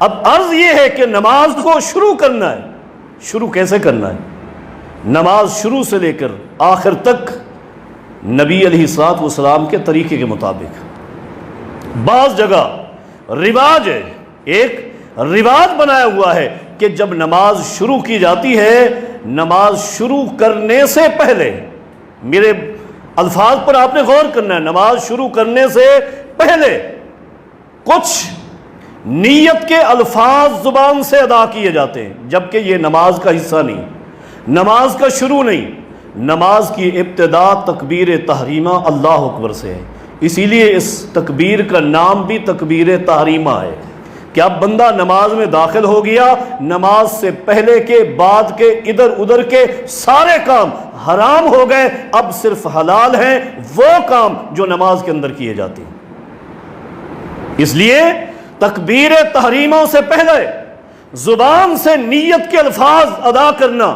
اب عرض یہ ہے کہ نماز کو شروع کرنا ہے. شروع کیسے کرنا ہے؟ نماز شروع سے لے کر آخر تک نبی علیہ الصلوۃ والسلام کے طریقے کے مطابق. بعض جگہ رواج ہے، ایک رواج بنایا ہوا ہے کہ جب نماز شروع کی جاتی ہے، نماز شروع کرنے سے پہلے، میرے الفاظ پر آپ نے غور کرنا ہے، نماز شروع کرنے سے پہلے کچھ نیت کے الفاظ زبان سے ادا کیے جاتے ہیں، جبکہ یہ نماز کا حصہ نہیں، نماز کا شروع نہیں. نماز کی ابتدا تکبیر تحریمہ اللہ اکبر سے ہے، اسی لیے اس تکبیر کا نام بھی تکبیر تحریمہ ہے کہ اب بندہ نماز میں داخل ہو گیا، نماز سے پہلے کے بعد کے ادھر ادھر کے سارے کام حرام ہو گئے، اب صرف حلال ہیں وہ کام جو نماز کے اندر کیے جاتے ہیں. اس لیے تکبیر تحریمہ سے پہلے زبان سے نیت کے الفاظ ادا کرنا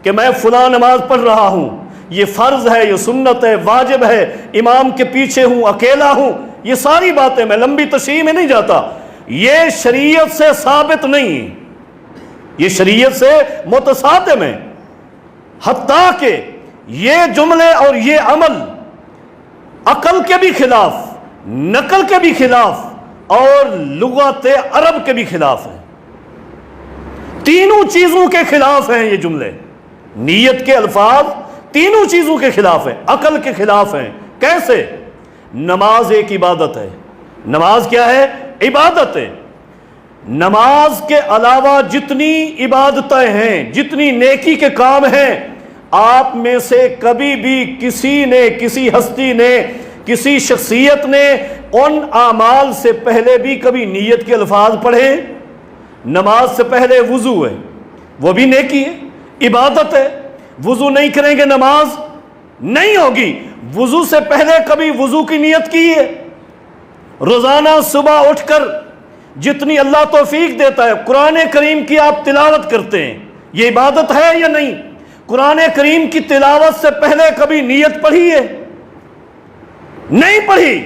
کہ میں فلاں نماز پڑھ رہا ہوں، یہ فرض ہے، یہ سنت ہے، واجب ہے، امام کے پیچھے ہوں، اکیلا ہوں، یہ ساری باتیں میں لمبی تشریح میں نہیں جاتا، یہ شریعت سے ثابت نہیں، یہ شریعت سے متصادم ہے. حتیٰ کہ یہ جملے اور یہ عمل عقل کے بھی خلاف، نقل کے بھی خلاف اور لغت عرب کے بھی خلاف ہیں. تینوں چیزوں کے خلاف ہیں یہ جملے، نیت کے الفاظ تینوں چیزوں کے خلاف ہیں، عقل کے خلاف ہیں. کیسے؟ نماز ایک عبادت ہے. نماز کیا ہے؟ عبادت ہے. نماز کے علاوہ جتنی عبادتیں ہیں، جتنی نیکی کے کام ہیں، آپ میں سے کبھی بھی کسی نے، کسی ہستی نے، کسی شخصیت نے ان اعمال سے پہلے بھی کبھی نیت کے الفاظ پڑھے؟ نماز سے پہلے وضو ہے، وہ بھی نیکی ہے، عبادت ہے. وضو نہیں کریں گے نماز نہیں ہوگی. وضو سے پہلے کبھی وضو کی نیت کی ہے؟ روزانہ صبح اٹھ کر جتنی اللہ توفیق دیتا ہے قرآن کریم کی آپ تلاوت کرتے ہیں، یہ عبادت ہے یا نہیں؟ قرآن کریم کی تلاوت سے پہلے کبھی نیت پڑھی ہے؟ نہیں پڑھی.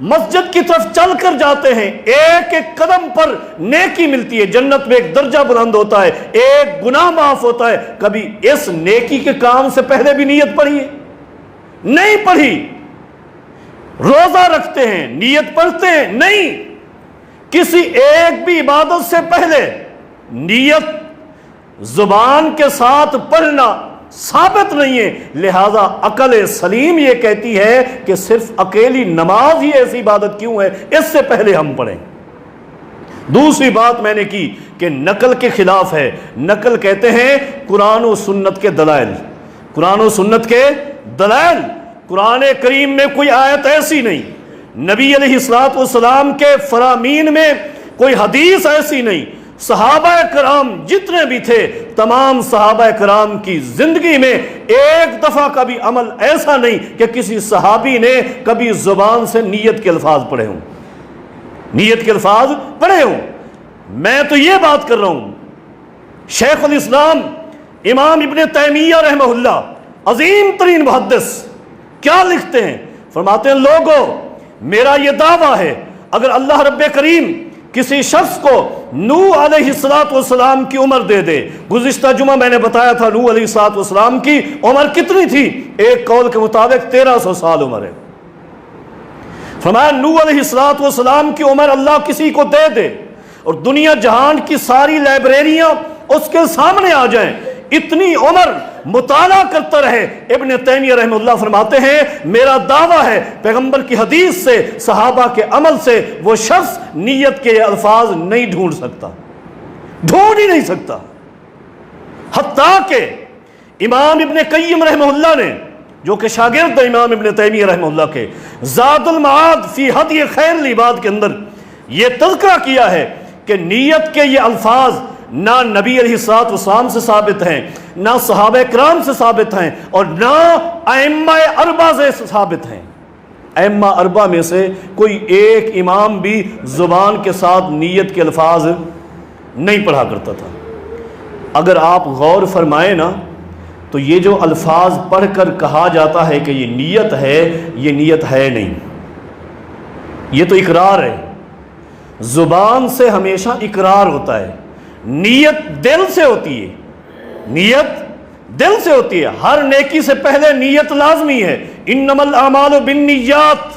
مسجد کی طرف چل کر جاتے ہیں، ایک ایک قدم پر نیکی ملتی ہے، جنت میں ایک درجہ بلند ہوتا ہے، ایک گناہ معاف ہوتا ہے. کبھی اس نیکی کے کام سے پہلے بھی نیت پڑھی ہے؟ نہیں پڑھی. روزہ رکھتے ہیں، نیت پڑھتے ہیں؟ نہیں. کسی ایک بھی عبادت سے پہلے نیت زبان کے ساتھ پڑھنا ثابت نہیں ہے. لہذا عقل سلیم یہ کہتی ہے کہ صرف اکیلی نماز ہی ایسی عبادت کیوں ہے، اس سے پہلے ہم پڑھیں. دوسری بات میں نے کی کہ نقل کے خلاف ہے. نقل کہتے ہیں قرآن و سنت کے دلائل، قرآن و سنت کے دلائل. قرآن کریم میں کوئی آیت ایسی نہیں، نبی علیہ الصلوۃ والسلام کے فرامین میں کوئی حدیث ایسی نہیں. صحابہ کرام جتنے بھی تھے، تمام صحابہ کرام کی زندگی میں ایک دفعہ کبھی عمل ایسا نہیں کہ کسی صحابی نے کبھی زبان سے نیت کے الفاظ پڑھے ہوں، نیت کے الفاظ پڑھے ہوں. میں تو یہ بات کر رہا ہوں. شیخ الاسلام امام ابن تیمیہ رحمہ اللہ، عظیم ترین محدث، کیا لکھتے ہیں؟ فرماتے ہیں لوگو میرا یہ دعویٰ ہے اگر اللہ رب کریم کسی شخص کو نوح علیہ الصلوۃ والسلام کی عمر دے دے. گزشتہ جمعہ میں نے بتایا تھا نوح علیہ الصلوۃ والسلام کی عمر کتنی تھی؟ ایک قول کے مطابق 1300 سال عمر ہے. فرمایا نوح علیہ الصلوۃ والسلام کی عمر اللہ کسی کو دے دے اور دنیا جہان کی ساری لائبریریاں اس کے سامنے آ جائیں، اتنی عمر مطالعہ کرتا رہے. ابن تیمیہ رحمہ اللہ فرماتے ہیں میرا دعویٰ ہے پیغمبر کی حدیث سے، صحابہ کے عمل سے وہ شخص نیت کے الفاظ نہیں ڈھونڈ سکتا، ڈھونڈ ہی نہیں سکتا. حتیٰ کہ امام ابن قیم رحمہ اللہ نے، جو کہ شاگرد امام ابن تیمیہ رحمہ اللہ کے، زاد المعاد فی ہدی خیر العباد کے اندر یہ تذکرہ کیا ہے کہ نیت کے یہ الفاظ نہ نبی علیہ الصلوۃ والسلام سے ثابت ہیں، نہ صحابہ کرام سے ثابت ہیں، اور نہ ائمہ اربعہ سے ثابت ہیں. ائمہ اربعہ میں سے کوئی ایک امام بھی زبان کے ساتھ نیت کے الفاظ نہیں پڑھا کرتا تھا. اگر آپ غور فرمائیں نا تو یہ جو الفاظ پڑھ کر کہا جاتا ہے کہ یہ نیت ہے، یہ نیت ہے نہیں، یہ تو اقرار ہے. زبان سے ہمیشہ اقرار ہوتا ہے، نیت دل سے ہوتی ہے، نیت دل سے ہوتی ہے۔ ہر نیکی سے پہلے نیت لازمی ہے، انما الاعمال بالنیات،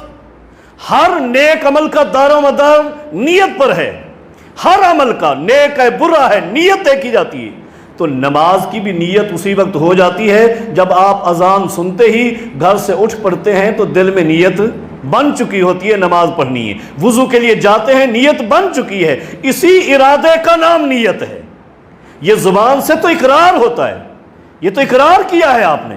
ہر نیک عمل کا دار و مدار نیت پر ہے، ہر عمل کا، نیک ہے برا ہے، نیت دیکھی جاتی ہے۔ تو نماز کی بھی نیت اسی وقت ہو جاتی ہے جب آپ اذان سنتے ہی گھر سے اٹھ پڑتے ہیں تو دل میں نیت بن چکی ہوتی ہے نماز پڑھنی ہے، وضو کے لیے جاتے ہیں نیت بن چکی ہے، اسی ارادے کا نام نیت ہے۔ یہ زبان سے تو اقرار ہوتا ہے، یہ تو اقرار کیا ہے آپ نے،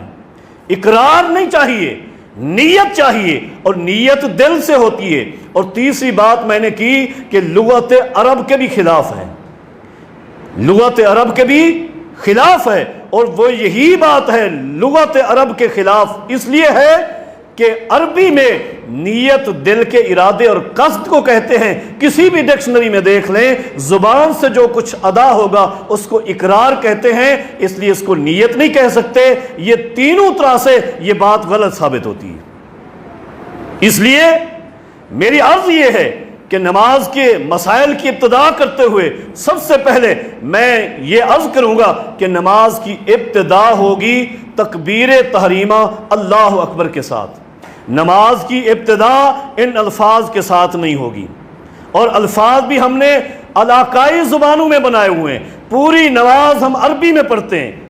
اقرار نہیں چاہیے، نیت چاہیے، اور نیت دل سے ہوتی ہے۔ اور تیسری بات میں نے کی کہ لغت عرب کے بھی خلاف ہے، لغت عرب کے بھی خلاف ہے، اور وہ یہی بات ہے لغت عرب کے خلاف اس لیے ہے کہ عربی میں نیت دل کے ارادے اور قصد کو کہتے ہیں۔ کسی بھی ڈکشنری میں دیکھ لیں، زبان سے جو کچھ ادا ہوگا اس کو اقرار کہتے ہیں، اس لیے اس کو نیت نہیں کہہ سکتے۔ یہ تینوں طرح سے یہ بات غلط ثابت ہوتی ہے۔ اس لیے میری عرض یہ ہے کہ نماز کے مسائل کی ابتدا کرتے ہوئے سب سے پہلے میں یہ عرض کروں گا کہ نماز کی ابتدا ہوگی تکبیر تحریمہ اللہ اکبر کے ساتھ، نماز کی ابتدا ان الفاظ کے ساتھ نہیں ہوگی، اور الفاظ بھی ہم نے علاقائی زبانوں میں بنائے ہوئے ہیں، پوری نماز ہم عربی میں پڑھتے ہیں۔